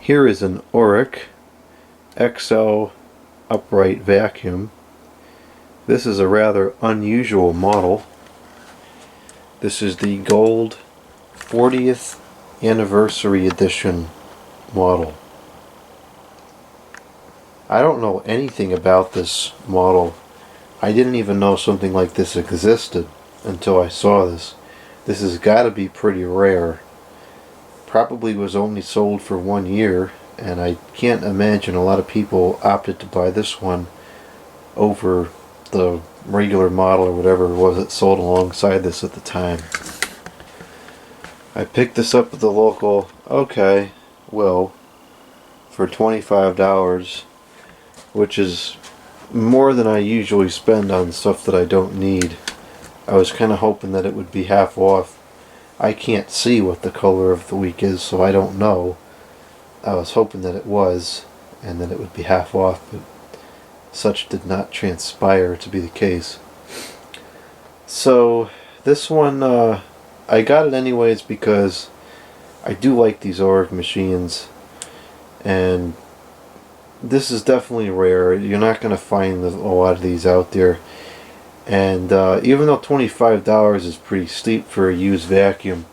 Here is an Oreck XL upright vacuum. This is a rather unusual model. This is the gold 40th anniversary edition model. I don't know anything about this model. I didn't even know something like this existed until I saw this. This has got to be pretty rare. Probably was only sold for 1 year, and I can't imagine a lot of people opted to buy this one over the regular model or whatever it was that sold alongside this at the time. I picked this up at the local Will for $25, which is more than I usually spend on stuff that I don't need. I was kind of hoping that it would be half off. I can't see what the color of the week is, so I don't know. I was hoping that it was, and that it would be half off, but such did not transpire to be the case. So this one, I got it anyways because I do like these Oreck machines, and this is definitely rare. You're not going to find a lot of these out there. And even though $25 is pretty steep for a used vacuum,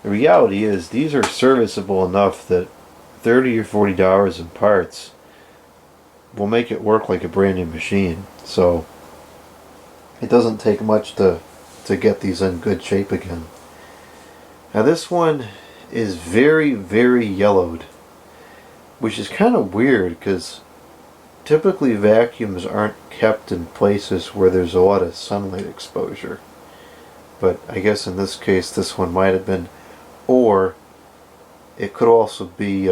the reality is these are serviceable enough that $30 or $40 in parts will make it work like a brand new machine. So it doesn't take much to get these in good shape again. Now this one is very, very yellowed, which is kind of weird because typically vacuums aren't kept in places where there's a lot of sunlight exposure. But I guess in this case this one might have been, or it could also be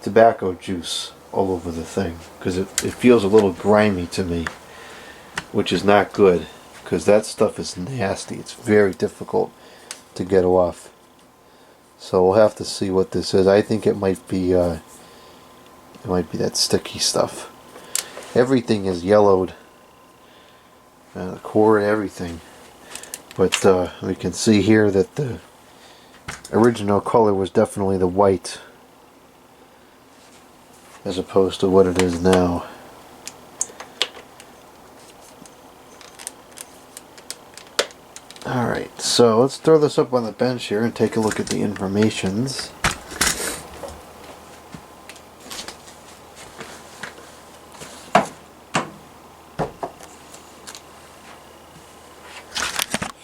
tobacco juice all over the thing, because it feels a little grimy to me, which is not good, because that stuff is nasty. It's very difficult to get off. So we'll have to see what this is. I think it might be that sticky stuff. Everything is yellowed, the core and everything, but we can see here that the original color was definitely the white as opposed to what it is now. Alright, so let's throw this up on the bench here and take a look at the informations.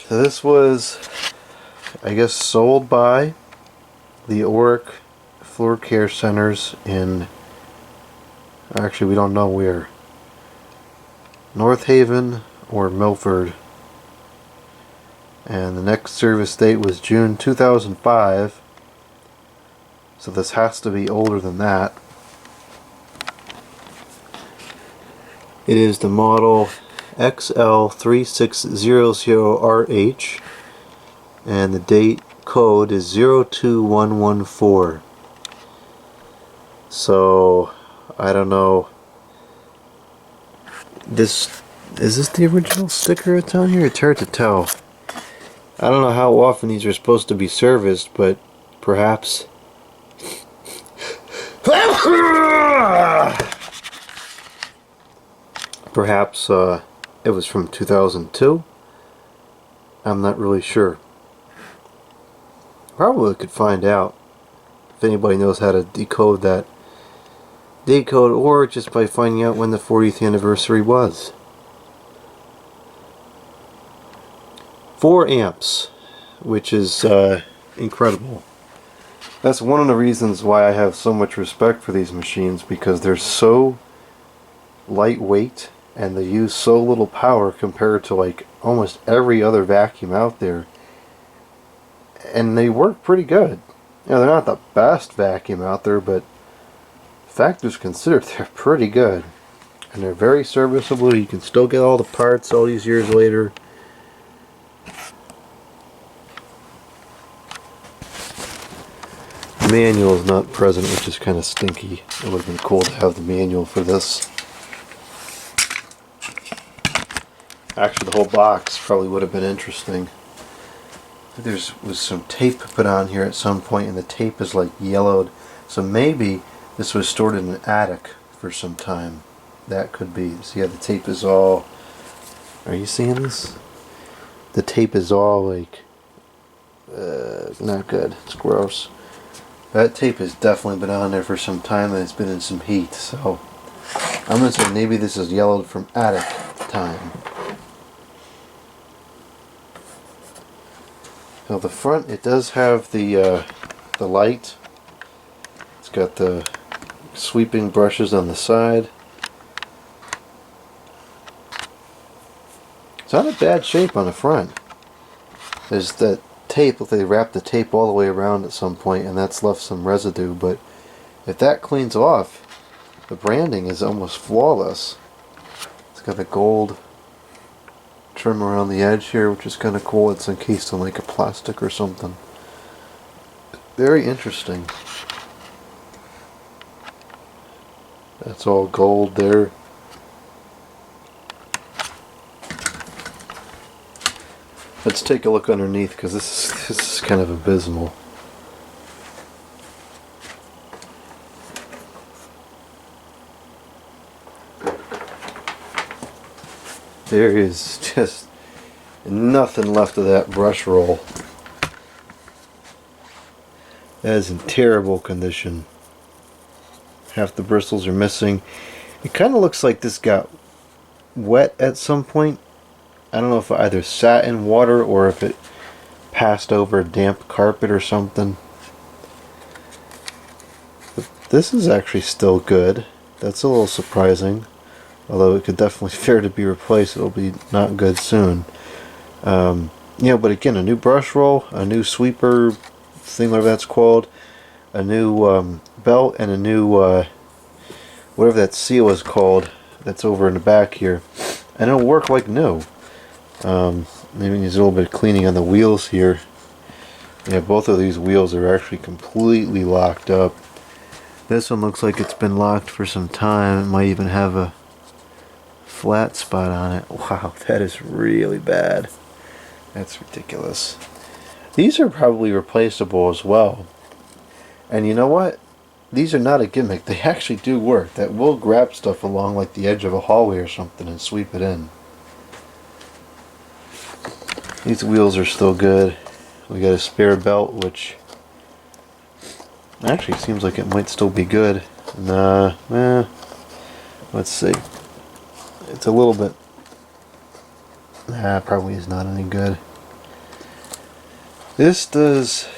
So this was, I guess, sold by the Oreck Floor Care Centers in, actually we don't know where, North Haven or Milford. And the next service date was June 2005, so this has to be older than that. It is the model XL3600RH, and the date code is 02114. So I don't know, is this the original sticker that's on here? It's hard to tell. I don't know how often these are supposed to be serviced, but perhaps it was from 2002. I'm not really sure. Probably could find out if anybody knows how to decode that. Decode, or just by finding out when the 40th anniversary was. 4 amps, which is incredible. That's one of the reasons why I have so much respect for these machines, because they're so lightweight and they use so little power compared to like almost every other vacuum out there, and they work pretty good. You know, they're not the best vacuum out there, but factors considered, they're pretty good, and they're very serviceable. You can still get all the parts all these years later. The manual is not present, which is kind of stinky. It would have been cool to have the manual for this. Actually, the whole box probably would have been interesting. There was some tape put on here at some point, and the tape is like yellowed. So maybe this was stored in an attic for some time. That could be. See how the tape is all... Are you seeing this? The tape is all like... not good. It's gross. That tape has definitely been on there for some time and it's been in some heat. So I'm going to say maybe this is yellowed from attic time. Now the front, it does have the light. It's got the sweeping brushes on the side. It's not a bad shape on the front. There's that tape, they wrapped the tape all the way around at some point and that's left some residue, but if that cleans off, the branding is almost flawless. It's got a gold trim around the edge here, which is kind of cool. It's encased in like a plastic or something. Very interesting. That's all gold there. Let's take a look underneath because this is kind of abysmal. There is just nothing left of that brush roll. That is in terrible condition. Half the bristles are missing. It kind of looks like this got wet at some point. I don't know if it either sat in water or if it passed over a damp carpet or something. But this is actually still good. That's a little surprising. Although it could definitely fare to be replaced. It'll be not good soon. You know, but again, a new brush roll, a new sweeper thing, whatever that's called, a new belt, and a new whatever that seal is called that's over in the back here. And it'll work like new. Maybe needs a little bit of cleaning on the wheels here. Yeah, both of these wheels are actually completely locked up. This one looks like it's been locked for some time. It might even have a flat spot on it. Wow, that is really bad. That's ridiculous. These are probably replaceable as well. And you know what? These are not a gimmick. They actually do work. That will grab stuff along like the edge of a hallway or something and sweep it in. These wheels are still good. We got a spare belt, which actually seems like it might still be good. Nah, let's see. It's a little bit... probably is not any good. This does...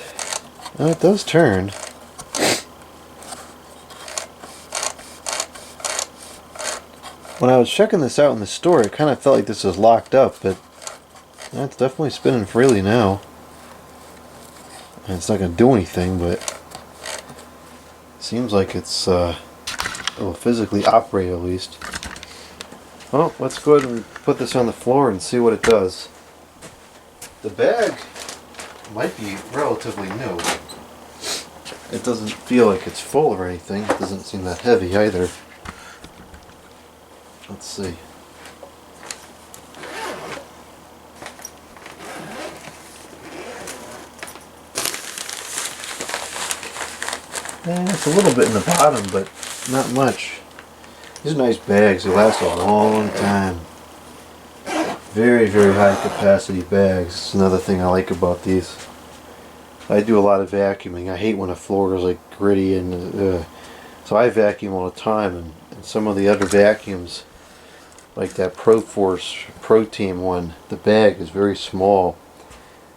Oh, it does turn. When I was checking this out in the store, it kind of felt like this was locked up, but it's definitely spinning freely now. And it's not going to do anything, but it seems like it's it will physically operate at least. Well, let's go ahead and put this on the floor and see what it does. The bag might be relatively new. It doesn't feel like it's full or anything. It doesn't seem that heavy either. Let's see. It's a little bit in the bottom, but not much. These are nice bags. They last a long time. Very, very high capacity bags. That's another thing I like about these. I do a lot of vacuuming. I hate when a floor is like gritty and so I vacuum all the time. And some of the other vacuums, like that ProForce Pro Team one, the bag is very small.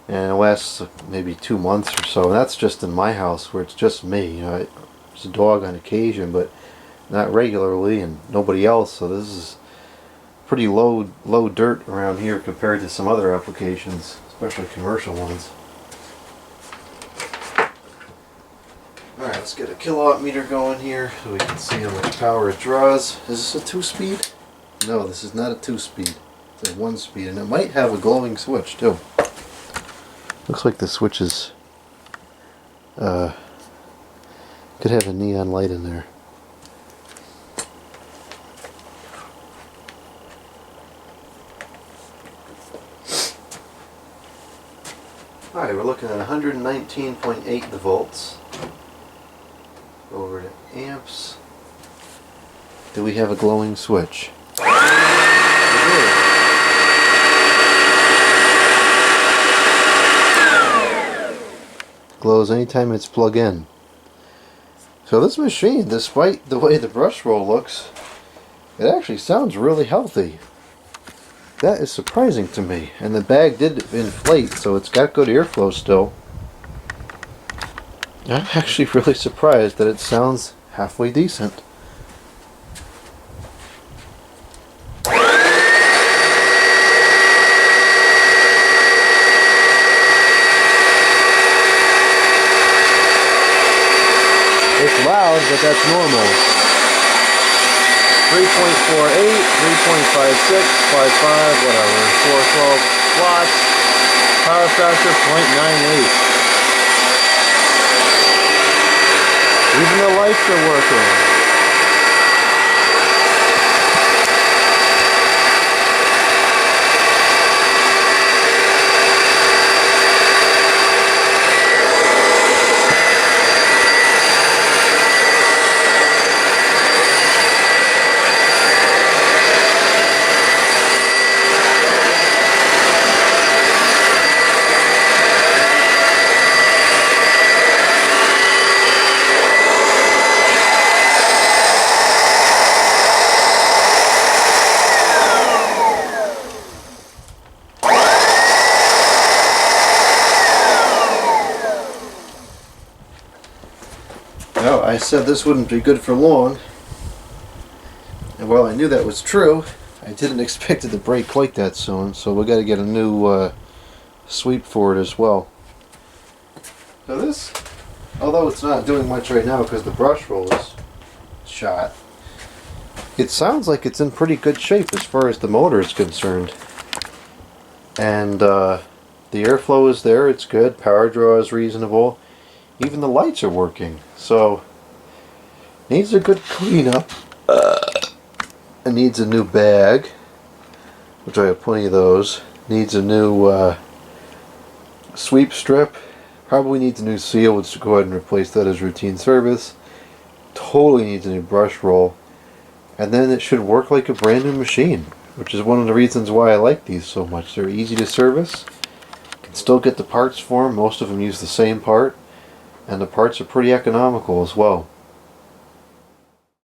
And it lasts maybe 2 months or so. And that's just in my house where it's just me. You know, there's a dog on occasion, but not regularly, and nobody else. So this is pretty low dirt around here compared to some other applications, especially commercial ones. Alright, let's get a kilowatt meter going here so we can see how much power it draws. Is this a 2-speed? No, this is not a 2-speed. It's a 1-speed, and it might have a glowing switch too. Looks like the switch is could have a neon light in there. Alright, we're looking at 119.8 volts. Over to amps. Do we have a glowing switch? Glows anytime it's plugged in. So this machine, despite the way the brush roll looks, it actually sounds really healthy. That is surprising to me. And the bag did inflate, so it's got good airflow still. I'm actually really surprised that it sounds halfway decent. It's loud, but that's normal. 3.48, 3.56, 55, whatever. 412 watts. Power factor 0.98. Even the lights are working. Well, I said this wouldn't be good for long, and while I knew that was true, I didn't expect it to break quite that soon, so we got to get a new sweep for it as well. So this, although it's not doing much right now because the brush roll is shot, it sounds like it's in pretty good shape as far as the motor is concerned. And the airflow is there, it's good, power draw is reasonable. Even the lights are working, so needs a good cleanup. It needs a new bag, which I have plenty of those. Needs a new sweep strip. Probably needs a new seal, which go ahead and replace that as routine service. Totally needs a new brush roll, and then it should work like a brand new machine, which is one of the reasons why I like these so much. They're easy to service. Can still get the parts for them. Most of them use the same part. And the parts are pretty economical as well.